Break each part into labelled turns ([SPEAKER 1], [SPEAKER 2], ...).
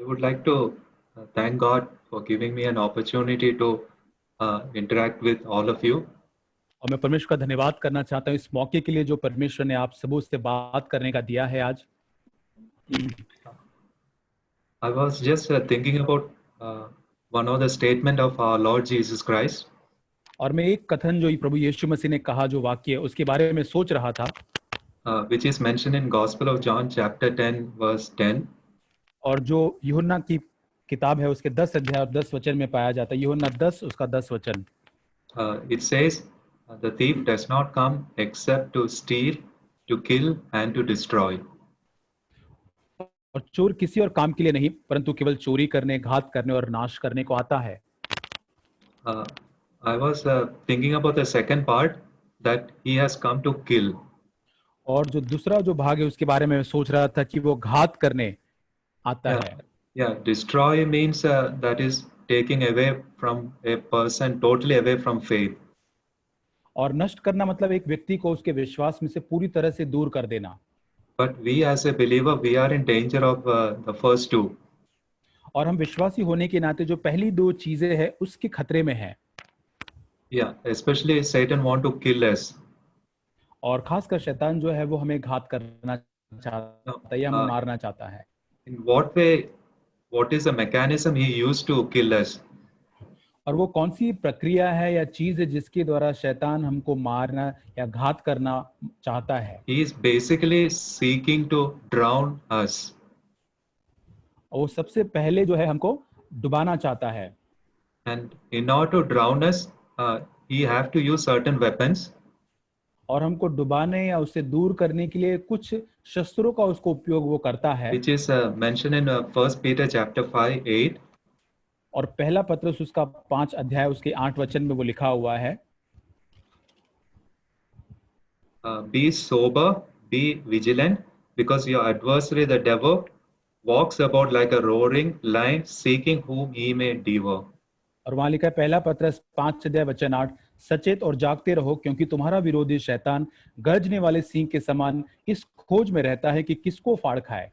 [SPEAKER 1] would like to thank God for giving me an opportunity to interact with all of you.
[SPEAKER 2] और मैं परमेश्वर का धन्यवाद करना चाहता हूँ इस मौके के लिए जो परमेश्वर ने आप सबों से बात करने का दिया है आज।
[SPEAKER 1] I was just thinking about one of the statement of our Lord Jesus Christ.
[SPEAKER 2] और मैं एक कथन जो प्रभु यीशु मसीह ने कहा जो वाक्य उसके बारे में सोच रहा था,
[SPEAKER 1] which is mentioned in Gospel of John chapter 10 verse 10.
[SPEAKER 2] और जो यूहन्ना की किताब है उसके 10 अध्याय और 10 वचन में पाया जाता है। यूहन्ना 10 उसका 10 वचन।
[SPEAKER 1] It says, the thief does not come except to steal, to kill and to destroy.
[SPEAKER 2] और चोर किसी और काम के लिए नहीं परंतु केवल चोरी करने, घात करने और नाश करने को आता है।
[SPEAKER 1] I was thinking about the second part, that he has come to kill.
[SPEAKER 2] और जो दूसरा जो भाग है उसके बारे में सोच रहा था कि वो घात करने आता है।
[SPEAKER 1] Yeah, destroy means that is taking away from a person, totally away from faith.
[SPEAKER 2] और नष्ट करना मतलब एक व्यक्ति को उसके विश्वास में से पूरी तरह से दूर कर देना।
[SPEAKER 1] But we as a believer, we are in danger of the first two.
[SPEAKER 2] और हम विश्वासी होने के नाते जो पहली दो चीजें हैं उसके खतरे में हैं।
[SPEAKER 1] Yeah, especially Satan want to kill us.
[SPEAKER 2] और खासकर शैतान जो है वो हमें घात करना चाहता है या हमें मारना चाहता है।
[SPEAKER 1] In what way, what is the mechanism he used to kill us?
[SPEAKER 2] और वो कौन सी प्रक्रिया है या चीज है जिसके द्वारा शैतान हमको मारना या घात करना चाहता है?
[SPEAKER 1] He is basically seeking to drown us.
[SPEAKER 2] वो सबसे पहले जो है हमको डुबाना चाहता है।
[SPEAKER 1] And in order to drown us, he have to use certain weapons.
[SPEAKER 2] और हमको डुबाने या उससे दूर करने के लिए कुछ शस्त्रों का उसको उपयोग वो करता है।
[SPEAKER 1] Which is mentioned in 1 Peter chapter 5:8.
[SPEAKER 2] और पहला पत्रस उसका 5 अध्याय उसके 8 वचन में वो लिखा हुआ है,
[SPEAKER 1] Be sober, be vigilant, because your adversary the devil walks about like a roaring lion, seeking whom he may devour.
[SPEAKER 2] और वहां लिखा है पहला पत्रस 5 अध्याय वचन 8, सचेत और जागते रहो क्योंकि तुम्हारा विरोधी शैतान गर्जने वाले सिंह के समान इस खोज में रहता है कि किसको फाड़ खाए।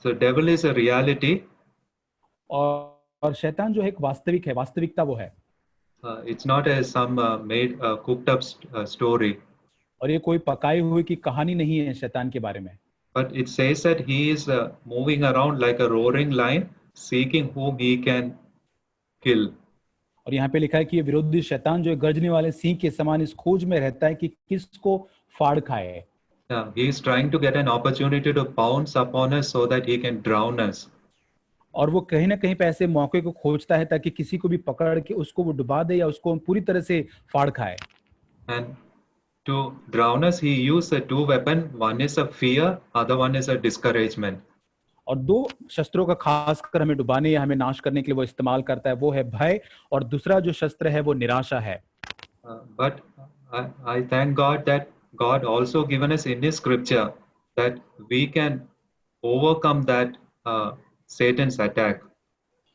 [SPEAKER 1] So devil is a reality.
[SPEAKER 2] और शैतान जो है एक वास्तविक है, वास्तविकता वो है।
[SPEAKER 1] It's not a some made cooked up story.
[SPEAKER 2] और ये कोई पकाई हुई की कहानी नहीं है शैतान के बारे में।
[SPEAKER 1] But it says that he is moving around like a roaring lion, seeking whom he can kill.
[SPEAKER 2] और यहाँ पे लिखा है कि ये विरोधी शैतान जो है गर्जने वाले सिंह के समान इस खोज में रहता है कि किसको फाड़ खाए।
[SPEAKER 1] Yeah, he is trying to get an opportunity to pounce upon us so that he can drown us.
[SPEAKER 2] और वो कहीं ना कहीं पे ऐसे मौके को खोजता है ताकि किसी को भी पकड़ के उसको वो डुबा दे या उसको पूरी तरह से फाड़ खाए।
[SPEAKER 1] And to drown us, he used two weapons. One is a fear, other one is a discouragement.
[SPEAKER 2] और दो शस्त्रों का खास कर हमें डुबाने या हमें नाश करने के लिए वो इस्तेमाल करता है, वो है भय, और दूसरा जो शस्त्र है वो निराशा है।
[SPEAKER 1] But I thank God that God also given us in His Scripture that we can overcome that Satan's attack.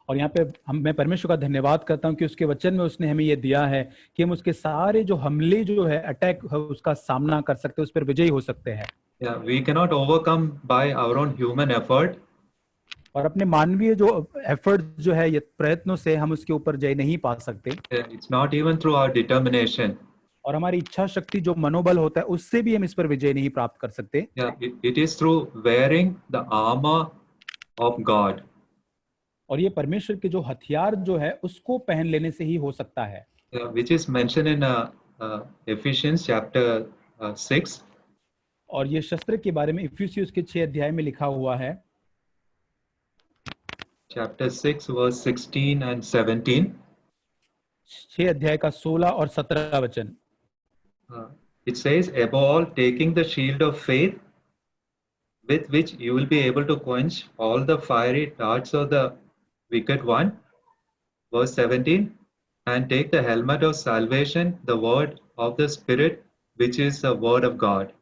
[SPEAKER 2] और यहाँ पे मैं परमेश्वर का धन्यवाद करता हूँ कि उसके वचन में उसने हमें ये दिया है कि हम उसके सारे जो हमले जो है अटैक है उसका सामना कर सकते हैं, उस पर विजयी हो सकते हैं।
[SPEAKER 1] Yeah, we cannot overcome by our own human effort.
[SPEAKER 2] और अपने मानवीय जो एफर्ट जो है ये प्रयत्नों से हम उसके ऊपर जय नहीं पा सकते।
[SPEAKER 1] It's not even through our determination.
[SPEAKER 2] और हमारी इच्छा शक्ति जो मनोबल होता है उससे भी हम इस पर विजय नहीं प्राप्त कर सकते।
[SPEAKER 1] Yeah, it is through wearing the armor of God.
[SPEAKER 2] और ये परमेश्वर के जो हथियार जो है उसको पहन लेने से ही हो सकता है।
[SPEAKER 1] Which is mentioned in Ephesians chapter 6.
[SPEAKER 2] और ये शस्त्र के बारे में इफिसियुस के 6 अध्याय में लिखा हुआ है,
[SPEAKER 1] Chapter 6 verse 16 and 17.
[SPEAKER 2] 6 अध्याय का 16 और 17 वचन।
[SPEAKER 1] It says, above all, taking the shield of faith, with which you will be able to quench all the fiery darts of the wicked one. Verse 17, and take the helmet of salvation, the word of the Spirit, which is the word of God.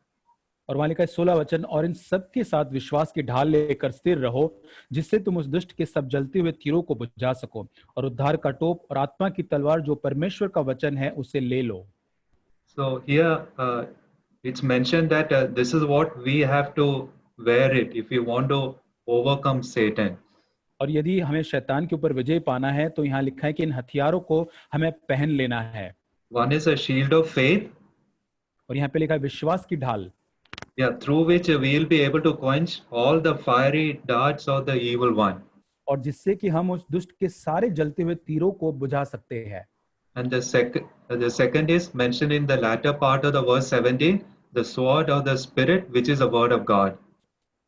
[SPEAKER 2] और वहां लिखा है 16 वचन, और इन सब के साथ विश्वास की ढाल लेकर स्थिर रहो जिससे तुम उस दुष्ट के सब जलते हुए तीरों को बुझा सको, और उद्धार का टोप और आत्मा की तलवार जो परमेश्वर का वचन है उसे ले लो।
[SPEAKER 1] So here it's mentioned that this is what we have to wear it if we want to overcome Satan.
[SPEAKER 2] और यदि हमें शैतान के ऊपर विजय पाना है तो यहाँ लिखा है कि इन हथियारों को हमें पहन लेना है।
[SPEAKER 1] One is a shield of faith,
[SPEAKER 2] और यहाँ पे लिखा है विश्वास की ढाल,
[SPEAKER 1] yeah, through which we will be able to quench all the fiery darts of the evil one.
[SPEAKER 2] और जिससे कि हम उस दुष्ट के सारे जलते हुए तीरों को बुझा सकते हैं।
[SPEAKER 1] And the second is mentioned in the latter part of the verse 17, the sword of the Spirit, which is the word of God.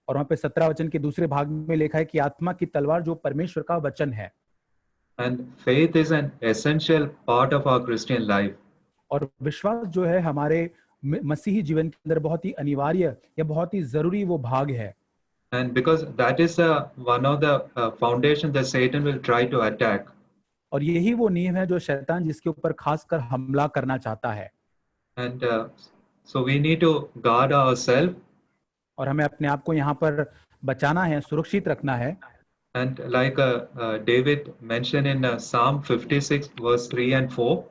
[SPEAKER 2] और वहां पे 17 वचन के दूसरे भाग में लिखा है कि आत्मा की तलवार जो परमेश्वर का वचन है।
[SPEAKER 1] And faith is an essential part of our Christian life.
[SPEAKER 2] और विश्वास जो है हमारे मसीही जीवन के अंदर बहुत ही अनिवार्य या बहुत ही जरूरी वो भाग है।
[SPEAKER 1] And because that is one of the foundation that Satan will try to attack.
[SPEAKER 2] और यही वो नियम है जो शैतान जिसके ऊपर खासकर हमला करना चाहता है।
[SPEAKER 1] And so we need to guard ourselves.
[SPEAKER 2] और हमें अपने आप को यहाँ पर बचाना है, सुरक्षित रखना है।
[SPEAKER 1] And like David mentioned in Psalm 56 verse 3 and 4.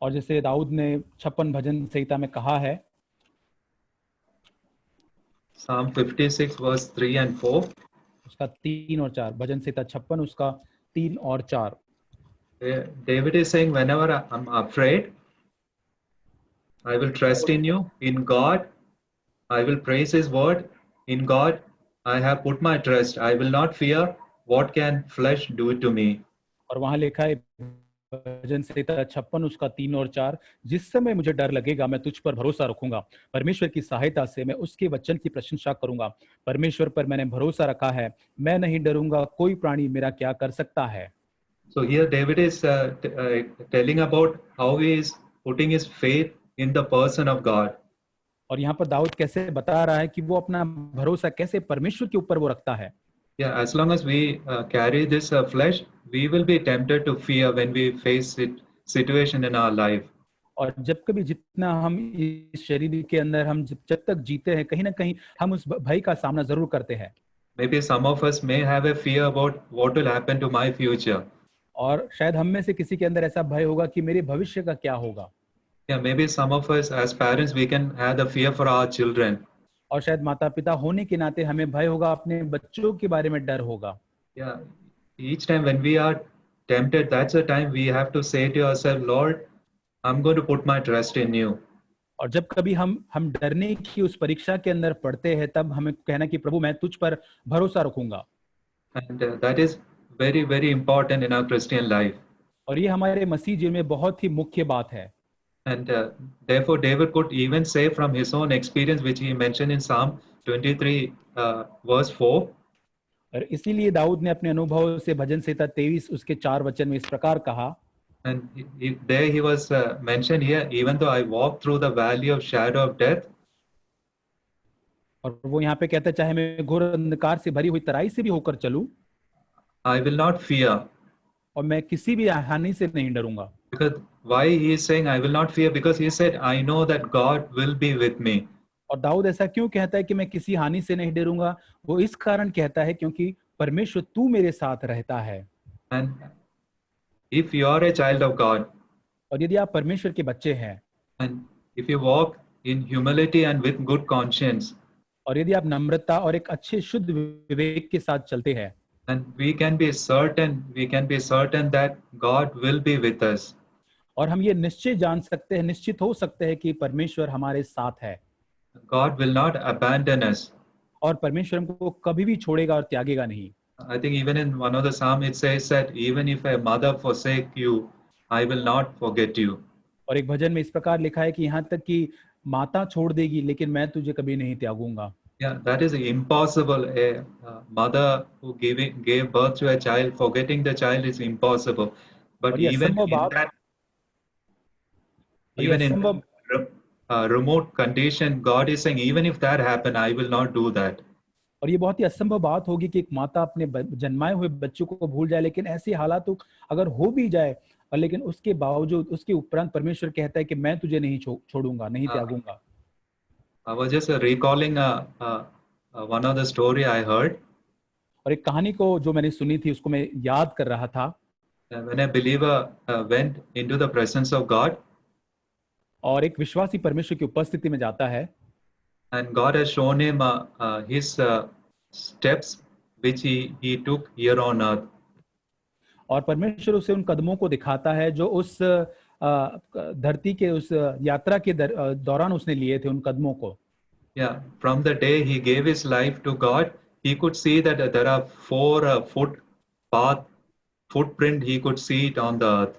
[SPEAKER 2] और जैसे दाऊद ने 56 भजन संहिता में कहा है,
[SPEAKER 1] Psalm 56 verse 3 and 4.
[SPEAKER 2] उसका 3 और 4, भजन संहिता 56 उसका 3 और 4।
[SPEAKER 1] David is saying, whenever I'm afraid, I will trust in you. In God, I will praise His word. In God, I have put my trust. I will not fear. What can flesh do to me?
[SPEAKER 2] और वहां लिखा है भजन संहिता 56 उसका 3 और 4, जिस समय मुझे डर लगेगा मैं तुझ पर भरोसा रखूंगा, परमेश्वर की सहायता से मैं उसके वचन की प्रशंसा करूंगा, परमेश्वर पर मैंने भरोसा रखा है, मैं नहीं डरूंगा, कोई प्राणी मेरा क्या कर सकता है।
[SPEAKER 1] So here David is telling about how he is putting his faith in the person of God.
[SPEAKER 2] और यहाँ पर दाऊद कैसे बता रहा है कि वो अपना भरोसा कैसे परमेश्वर के ऊपर वो रखता है।
[SPEAKER 1] Yeah, as long as we carry this flesh, we will be tempted to fear when we face situation in our life.
[SPEAKER 2] और जब कभी जितना हम इस शरीर के अंदर हम जब तक जीते हैं कहीं ना कहीं हम उस भय का सामना जरूर करते हैं।
[SPEAKER 1] Maybe some of us may have a fear about what will happen to my future.
[SPEAKER 2] और शायद हम में से किसी के अंदर ऐसा भय होगा कि मेरे भविष्य का क्या होगा।
[SPEAKER 1] Yeah, maybe some of us as parents we can have the fear for our children.
[SPEAKER 2] और शायद माता पिता होने के नाते हमें भय होगा, अपने बच्चों के बारे में डर होगा।
[SPEAKER 1] Yeah, each time when we are tempted, that's the time we have to say to ourselves, Lord, I'm going to put my trust in you.
[SPEAKER 2] और जब कभी हम डरने की उस परीक्षा के अंदर पड़ते हैं तब हमें कहना कि प्रभु मैं तुझ पर भरोसा रखूंगा।
[SPEAKER 1] And that is very, very important in our Christian life.
[SPEAKER 2] और ये हमारे मसीह जीवन में बहुत ही मुख्य बात है।
[SPEAKER 1] And therefore, David could even say from his own experience, which he mentioned in Psalm 23, verse 4.
[SPEAKER 2] और इसीलिए दाऊद ने अपने अनुभव से भजन संहिता 23 उसके 4 वचन में इस प्रकार कहा।
[SPEAKER 1] And there he was mentioned here, even though I walk through the valley of shadow of death.
[SPEAKER 2] और वो यहाँ पे कहता है चाहे मैं घोर अंधकार से भरी हुई तराई से भी होकर चलूं,
[SPEAKER 1] I will not fear.
[SPEAKER 2] और मैं किसी भी हानि से नहीं डरूंगा।
[SPEAKER 1] Because why he is saying I will not fear? Because he said, I know that God will be with me.
[SPEAKER 2] और दाऊद ऐसा क्यों कहता है कि मैं किसी हानि से नहीं डरूंगा? वो इस कारण कहता है क्योंकि परमेश्वर तू मेरे साथ रहता है।
[SPEAKER 1] And if you are a child of God,
[SPEAKER 2] और यदि आप परमेश्वर के बच्चे हैं,
[SPEAKER 1] and if you walk in humility and with good conscience,
[SPEAKER 2] और यदि आप नम्रता और एक अच्छे शुद्ध विवेक के साथ चलते हैं,
[SPEAKER 1] and we can be certain that God will be with us.
[SPEAKER 2] और हम ये निश्चय जान सकते हैं, निश्चित हो सकते हैं कि परमेश्वर हमारे साथ है।
[SPEAKER 1] God will not abandon us.
[SPEAKER 2] और परमेश्वर हमको कभी भी छोड़ेगा और त्यागेगा नहीं।
[SPEAKER 1] I think even in one of the Psalms it says that even if a mother forsake you, I will not forget you.
[SPEAKER 2] और एक भजन में इस प्रकार लिखा है कि यहाँ तक कि माता छोड़ देगी लेकिन मैं तुझे कभी नहीं त्यागूंगा।
[SPEAKER 1] Yeah, that is impossible. A mother who gave birth to a child, forgetting the child is impossible. But
[SPEAKER 2] और ये
[SPEAKER 1] even
[SPEAKER 2] असंभव
[SPEAKER 1] in
[SPEAKER 2] बात,
[SPEAKER 1] that,
[SPEAKER 2] और ये
[SPEAKER 1] even in
[SPEAKER 2] असंभव,
[SPEAKER 1] remote condition, God is saying, even if that happen, I will not do that.
[SPEAKER 2] और ये बहुत ही असंभव बात होगी कि एक माता अपने जन्माए हुए बच्चों को भूल जाए, लेकिन ऐसी हालात अगर हो भी जाए और लेकिन उसके बावजूद उसके उपरांत परमेश्वर कहता है कि मैं तुझे नहीं छोड़ूंगा, नहीं त्यागूंगा।
[SPEAKER 1] I was just recalling one of the story I heard.
[SPEAKER 2] और एक कहानी को जो मैंने सुनी थी उसको मैं याद कर रहा था।
[SPEAKER 1] When a believer went into the presence of God,
[SPEAKER 2] और एक विश्वासी परमेश्वर की उपस्थिति में जाता है,
[SPEAKER 1] and God has shown him his steps which he took here on earth.
[SPEAKER 2] और परमेश्वर उसे उन कदमों को दिखाता है जो उस धरती के उस यात्रा के दौरान उसने लिए थे, उन कदमों को।
[SPEAKER 1] Yeah, from the day he gave his life to God, he could see that there are 4 foot path footprint he could see it on the earth.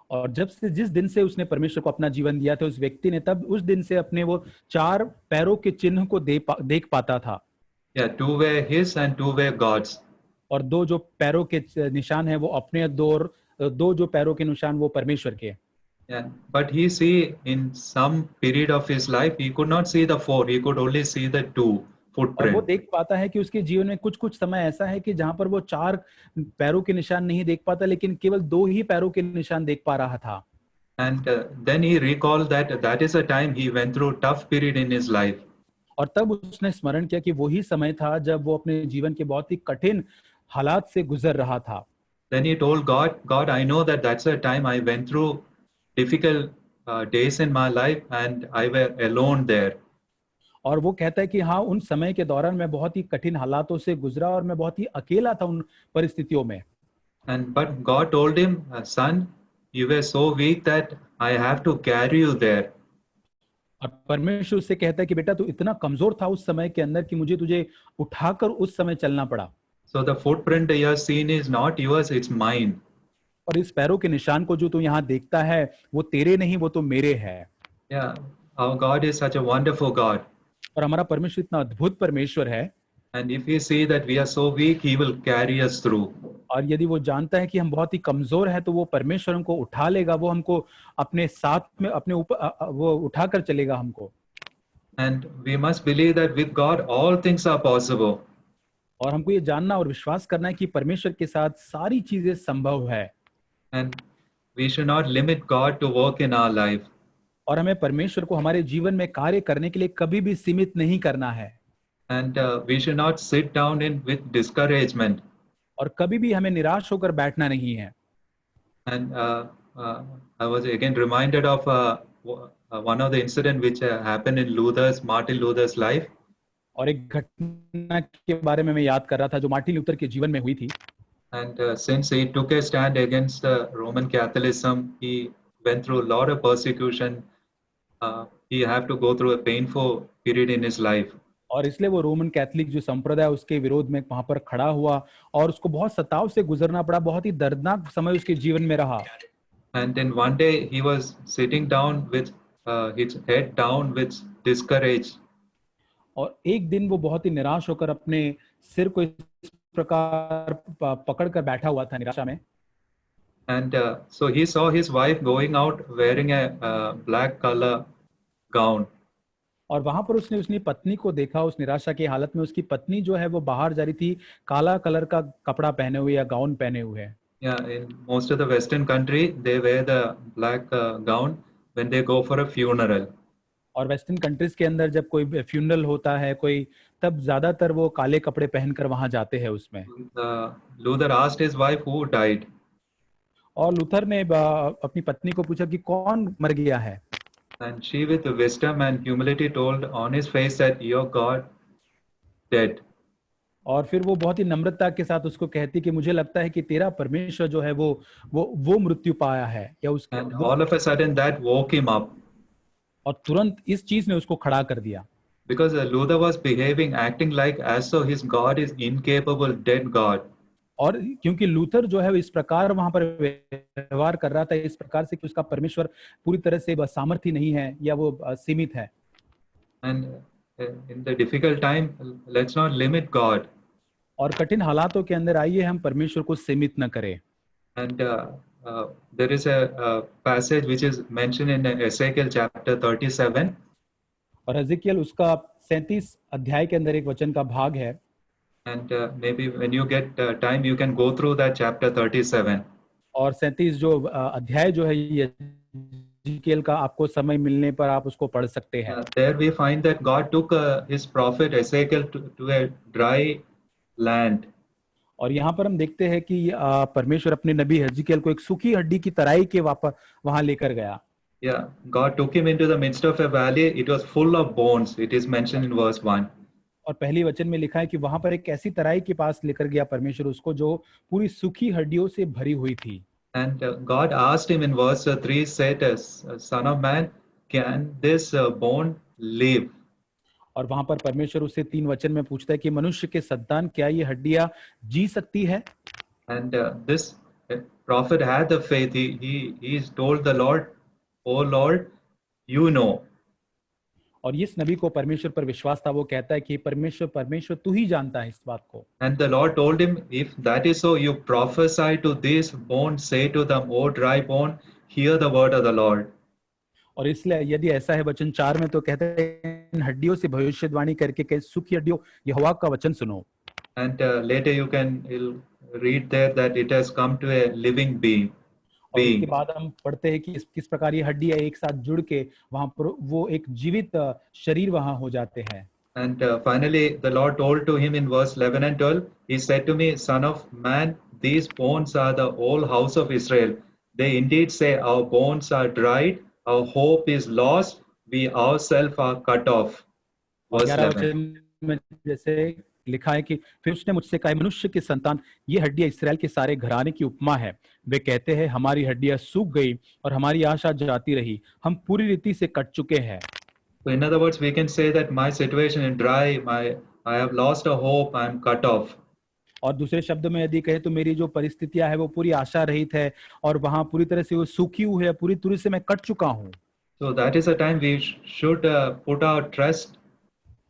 [SPEAKER 2] और जब से जिस दिन से उसने परमेश्वर को अपना जीवन दिया था उस व्यक्ति ने, तब उस दिन से अपने वो 4 पैरों के चिन्ह को देख पाता था।
[SPEAKER 1] Yeah, 2 were his and 2 were God's.
[SPEAKER 2] और 2 जो पैरों के निशान है वो अपने, 2 जो पैरों के निशान वो परमेश्वर के।
[SPEAKER 1] Yeah, but he see in some period of his life he could not see the 4, he could only see the 2
[SPEAKER 2] और वो
[SPEAKER 1] footprint.
[SPEAKER 2] देख पाता है कि उसके जीवन में कुछ कुछ समय ऐसा है कि जहां पर वो 4 पैरों के निशान नहीं देख पाता, लेकिन केवल 2 ही पैरों के निशान देख पा रहा था।
[SPEAKER 1] And then he recalled that is a time he went through tough period in his life.
[SPEAKER 2] और तब उसने स्मरण किया कि वही समय था जब वो अपने जीवन के बहुत ही कठिन हालात से गुजर रहा था।
[SPEAKER 1] Then he told God, I know that that's a time I went through difficult days in my life and I were alone there.
[SPEAKER 2] और वो कहता है कि हाँ, उन समय के दौरान मैं बहुत ही कठिन हालातों से गुजरा और मैं बहुत ही अकेला था उन परिस्थितियों में।
[SPEAKER 1] And but God told him, son, you were so weak that I have to carry you there.
[SPEAKER 2] और परमेश्वर उससे कहता है कि बेटा तू इतना कमजोर था उस समय के अंदर कि मुझे तुझे उठाकर उस समय चलना पड़ा।
[SPEAKER 1] So the footprint you have seen is not yours, it's mine.
[SPEAKER 2] और इस पैरों के निशान को जो तू यहाँ देखता है वो तेरे नहीं, वो तो मेरे है।
[SPEAKER 1] Yeah, our God is such a wonderful God.
[SPEAKER 2] और हमारा परमेश्वर इतना अद्भुत परमेश्वर है।
[SPEAKER 1] And if we see that we are so weak, he will carry us through.
[SPEAKER 2] और यदि वो जानता है कि हम बहुत ही कमजोर हैं तो वो परमेश्वर हमको उठा लेगा, वो हमको अपने साथ में अपने ऊपर वो उठाकर चलेगा हमको।
[SPEAKER 1] And we must believe that with God all things are possible.
[SPEAKER 2] और हमको ये जानना और विश्वास करना है कि परमेश्वर के साथ सारी चीजें संभव है।
[SPEAKER 1] And we should not limit God to work in our life.
[SPEAKER 2] और हमें परमेश्वर को हमारे जीवन में कार्य करने के लिए कभी भी सीमित नहीं करना है।
[SPEAKER 1] And we should not sit down with discouragement.
[SPEAKER 2] और कभी भी हमें निराश होकर बैठना नहीं है।
[SPEAKER 1] And I was again reminded of one of the incident which happened in Martin Luther's life.
[SPEAKER 2] और एक घटना के बारे में मैं याद कर रहा था जो मार्टिन लूथर के जीवन में हुई थी।
[SPEAKER 1] And since he took a stand against Roman Catholicism, he went through a lot of persecution. He had to go through a painful period in his life.
[SPEAKER 2] और इसलिए वो रोमन कैथोलिक जो संप्रदाय उसके विरोध में वहां पर खड़ा हुआ और उसको बहुत सताव से गुजरना पड़ा, बहुत ही दर्दनाक समय उसके जीवन में रहा।
[SPEAKER 1] And then one day he was sitting down with his head down with discouraged.
[SPEAKER 2] और एक दिन वो बहुत ही निराश होकर अपने सिर को इस प्रकार पकड़कर बैठा हुआ था निराशा में।
[SPEAKER 1] And so he saw his wife going out wearing a black color gown.
[SPEAKER 2] और वहां पर उसने उसकी पत्नी को देखा, उस निराशा की हालत में उसकी पत्नी जो है वो बाहर जा रही थी काला कलर का कपड़ा पहने हुए या गाउन पहने हुए।
[SPEAKER 1] Yeah, in most of the Western country, they wear the black gown when they go for a funeral.
[SPEAKER 2] और वेस्टर्न कंट्रीज के अंदर जब कोई फ्यूनरल होता है कोई, तब ज्यादातर वो काले कपड़े पहनकर वहां जाते हैं उसमें।
[SPEAKER 1] Luther asked his wife who died.
[SPEAKER 2] और लूथर ने अपनी पत्नी को पूछा कि कौन मर गया है।
[SPEAKER 1] And she with wisdom and humility told on his face that your God dead.
[SPEAKER 2] और फिर वो बहुत ही नम्रता के साथ उसको कहती कि मुझे लगता है कि तेरा परमेश्वर जो है वो मृत्यु पाया है या उसके।
[SPEAKER 1] And all of a sudden that woke him up.
[SPEAKER 2] और तुरंत इस चीज ने उसको खड़ा कर दिया।
[SPEAKER 1] Because Luther was behaving, acting like as though his God is incapable, dead God.
[SPEAKER 2] और क्योंकि लूथर जो है इस प्रकार वहां पर व्यवहार कर रहा था इस प्रकार से कि उसका परमेश्वर पूरी तरह से सामर्थ्य नहीं है या वो सीमित है।
[SPEAKER 1] And in the difficult time, let's not limit God.
[SPEAKER 2] और कठिन हालातों के अंदर आइए हम परमेश्वर को सीमित न करें।
[SPEAKER 1] And there is a passage which is mentioned in Ezekiel chapter 37.
[SPEAKER 2] और एजेकियल उसका 37 अध्याय के अंदर एक वचन का भाग है।
[SPEAKER 1] And maybe when you get time, you can go through that chapter 37.
[SPEAKER 2] और 37 जो अध्याय जो है ये एजेकियल का, आपको समय मिलने पर आप उसको पढ़ सकते हैं।
[SPEAKER 1] There we find that God took his prophet Ezekiel to a dry land.
[SPEAKER 2] और यहाँ पर हम देखते हैं कि परमेश्वर अपने नबी एजेकियल को एक सूखी हड्डी की तराई के वहां लेकर गया।
[SPEAKER 1] Yeah, God took him into the midst of a valley. It was full of bones. It is mentioned in verse 1.
[SPEAKER 2] और पहली वचन में लिखा है कि वहां पर एक ऐसी तराई के पास लेकर गया परमेश्वर उसको जो पूरी सूखी हड्डियों से भरी हुई थी।
[SPEAKER 1] And God asked him in verse 3, said, Son of man, can this bone live?
[SPEAKER 2] और वहां पर परमेश्वर उससे 3 वचन में पूछता है कि मनुष्य के संतान, क्या ये हड्डियां जी सकती है?
[SPEAKER 1] And this prophet had the faith. He told the Lord, "Oh Lord, you know."
[SPEAKER 2] और इस नबी को परमेश्वर पर विश्वास था। वो कहता है कि परमेश्वर परमेश्वर तू ही जानता है इस बात को।
[SPEAKER 1] And the Lord told him, "If that is so, you prophesy to this bone, say to them, O dry bone, hear the word of the Lord."
[SPEAKER 2] और इसलिए यदि ऐसा है, वचन 4 में तो कहते हैं इन हड्डियों से भविष्यवाणी करके कि सूखी हड्डियों, यहोवा का वचन सुनो।
[SPEAKER 1] And later you'll read there that it has come to a living being.
[SPEAKER 2] और उसके बाद हम पढ़ते हैं कि किस प्रकार ये हड्डियां एक साथ जुड़ के वहां पर वो एक जीवित शरीर वहां हो जाते हैं।
[SPEAKER 1] And finally, the Lord told to him in verse 11 and 12, He said to me, Son of man, these bones are the whole house of Israel. They indeed say, Our bones are dried, our hope is lost, we ourselves are cut off.
[SPEAKER 2] और
[SPEAKER 1] Verse
[SPEAKER 2] 11
[SPEAKER 1] 11.
[SPEAKER 2] वचन में जैसे लिखा है कि फिर उसने मुझसे कहा, मनुष्य के संतान, ये हड्डियां इसराइल के सारे घराने की उपमा है। वे कहते हैं हमारी हड्डियां सूख गई और हमारी आशा जाती रही, हम पूरी रीति से कट चुके हैं।
[SPEAKER 1] So in other words, we can say that my situation is dry, I have lost a hope, I am cut off.
[SPEAKER 2] और दूसरे शब्दों में यदि कहे तो मेरी जो परिस्थितियां है वो पूरी आशा रहित है और वहां पूरी तरह से वो सूखी हुई है, पूरी तरह से मैं कट चुका हूँ।
[SPEAKER 1] So that is the time we should put our trust,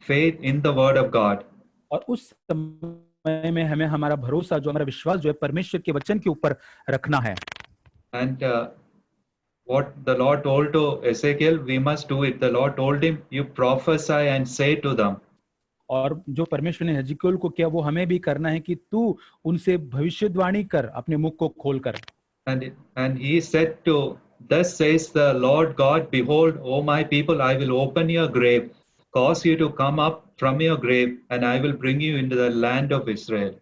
[SPEAKER 1] faith in the word of God.
[SPEAKER 2] और उस समय में हमें हमारा भरोसा, जो हमारा विश्वास जो है परमेश्वर के वचन के ऊपर रखना है।
[SPEAKER 1] And what the Lord told to Ezekiel, we must do it. The Lord told him, you prophesy and say to them.
[SPEAKER 2] और जो परमेश्वर ने हजकिय्याह को किया वो हमें भी करना है कि तू उनसे भविष्यवाणी कर, अपने मुख को खोलकर।
[SPEAKER 1] And he said to, thus says the Lord God, behold, O my people, I will open your grave, cause you to come up from your grave, and I will bring you into the land of Israel.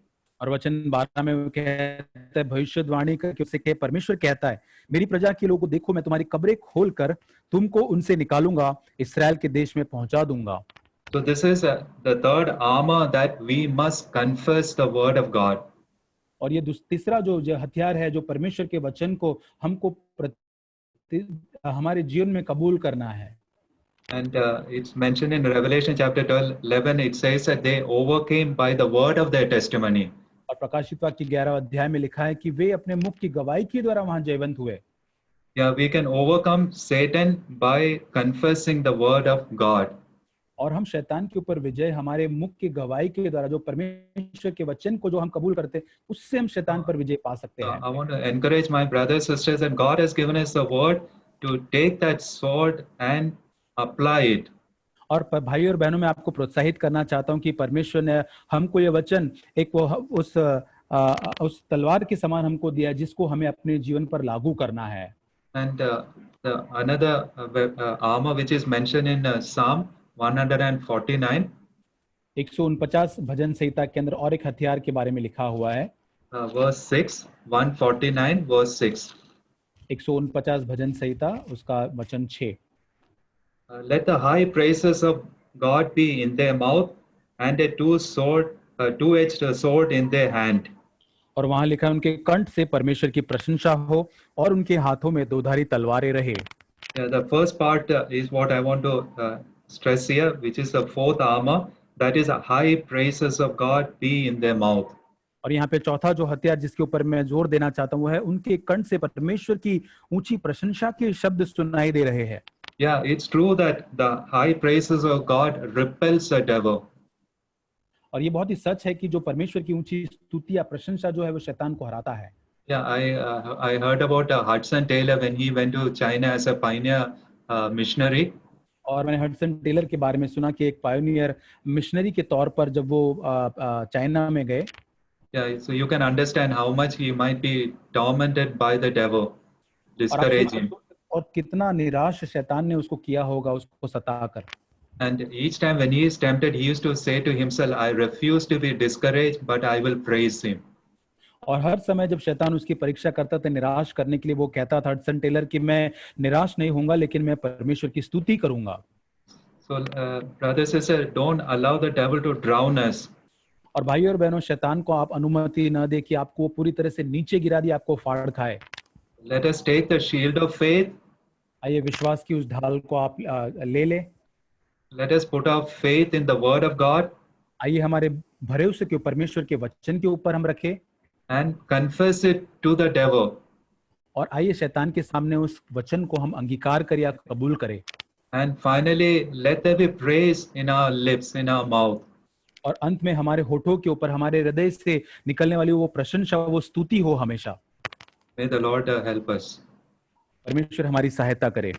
[SPEAKER 2] और वचन 12 में वो कहता है भविष्यवाणी करके उससे कहे, परमेश्वर कहता है मेरी प्रजा के लोगों, देखो मैं तुम्हारी कब्रें खोलकर तुमको उनसे निकालूंगा, इस्राएल के देश में पहुंचा दूंगा।
[SPEAKER 1] So this is the third armor that we must confess the word of God.
[SPEAKER 2] और ये तीसरा जो हथियार है, जो परमेश्वर के वचन को हमको हमारे जीवन में कबूल करना है।
[SPEAKER 1] And it's mentioned in Revelation chapter 12, 11, it says that they overcame by the word of their testimony.
[SPEAKER 2] और प्रकाशित वाक्य 11 अध्याय में लिखा है कि वे अपने मुख की गवाही के द्वारा वहां जयवंत हुए।
[SPEAKER 1] Yeah, we can overcome Satan by confessing the word of God.
[SPEAKER 2] और हम शैतान के ऊपर विजय हमारे मुख की गवाही के द्वारा, जो परमेश्वर के वचन को जो हम कबूल करते हैं, उससे हम शैतान पर विजय पा सकते हैं।
[SPEAKER 1] I want to encourage my brothers and sisters that God has given us the word to take that sword and apply it.
[SPEAKER 2] और भाई और बहनों, मैं आपको प्रोत्साहित करना चाहता हूं कि परमेश्वर ने हमको ये वचन एक वो उस तलवार के समान हमको दिया है, जिसको हमें अपने जीवन पर लागू करना है।
[SPEAKER 1] And another armor which is mentioned in Psalm 149.
[SPEAKER 2] 149 भजन संहिता के अंदर और एक हथियार के बारे में लिखा हुआ है।
[SPEAKER 1] Verse 6, 149 verse 6.
[SPEAKER 2] 149 भजन संहिता उसका वचन 6।
[SPEAKER 1] Let the high praises of God be in their mouth and a two-edged sword in their hand.
[SPEAKER 2] और वहां लिखा है उनके कंठ से परमेश्वर की प्रशंसा हो और उनके हाथों में दोधारी तलवारें रहे।
[SPEAKER 1] The first part is what I want to stress here, which is the fourth armor, that is high praises of God be in their mouth.
[SPEAKER 2] और यहाँ पे चौथा जो हथियार जिसके ऊपर मैं जोर देना चाहता हूँ वो है उनके कंठ से परमेश्वर की ऊंची प्रशंसा के शब्द सुनाई दे रहे हैं।
[SPEAKER 1] Yeah, it's true that the high praises of God repels the devil.
[SPEAKER 2] और ये बहुत ही सच है कि जो परमेश्वर की ऊंची स्तुति या प्रशंसा जो है वो शैतान को हराता है।
[SPEAKER 1] Yeah, I heard about Hudson Taylor when he went to China as a pioneer missionary.
[SPEAKER 2] और मैंने हडसन टेलर के बारे में सुना कि एक पायोनियर मिशनरी के तौर पर जब वो चाइना में गए।
[SPEAKER 1] Yeah, so you can understand how much he might be tormented by the devil, discourage him.
[SPEAKER 2] और कितना निराश शैतान ने उसको किया होगा, उसको सताकर।
[SPEAKER 1] And each time when he is tempted, he used to say to himself, I refuse to be discouraged, but I will praise him.
[SPEAKER 2] और हर समय जब शैतान उसकी परीक्षा करता था निराश करने के लिए, वो कहता था हडसन टेलर कि मैं निराश नहीं होऊंगा, लेकिन मैं परमेश्वर की स्तुति करूंगा।
[SPEAKER 1] So, brother, sister, don't allow the devil to drown us.
[SPEAKER 2] और भाइयों और बहनों, शैतान को आप अनुमति न दे कि आपको पूरी तरह से नीचे गिरा दिए, आपको फाड़ खाए।
[SPEAKER 1] Let us take the shield of faith.
[SPEAKER 2] आइए विश्वास की उस ढाल को आप ले ले।
[SPEAKER 1] Let us put our faith in the word of God
[SPEAKER 2] आइए हमारे भरोसे के परमेश्वर के वचन के ऊपर हम रखें,
[SPEAKER 1] and confess it to the devil.
[SPEAKER 2] और आइए शैतान के सामने उस वचन को हम अंगीकार करें या कबूल करें।
[SPEAKER 1] And finally, let there be praise in our lips, in our mouth.
[SPEAKER 2] और अंत में हमारे होठों के ऊपर, हमारे हृदय से निकलने वाली वो प्रशंसा, वो स्तुति हो हमेशा।
[SPEAKER 1] May the Lord help us.
[SPEAKER 2] परमेश्वर हमारी सहायता करे।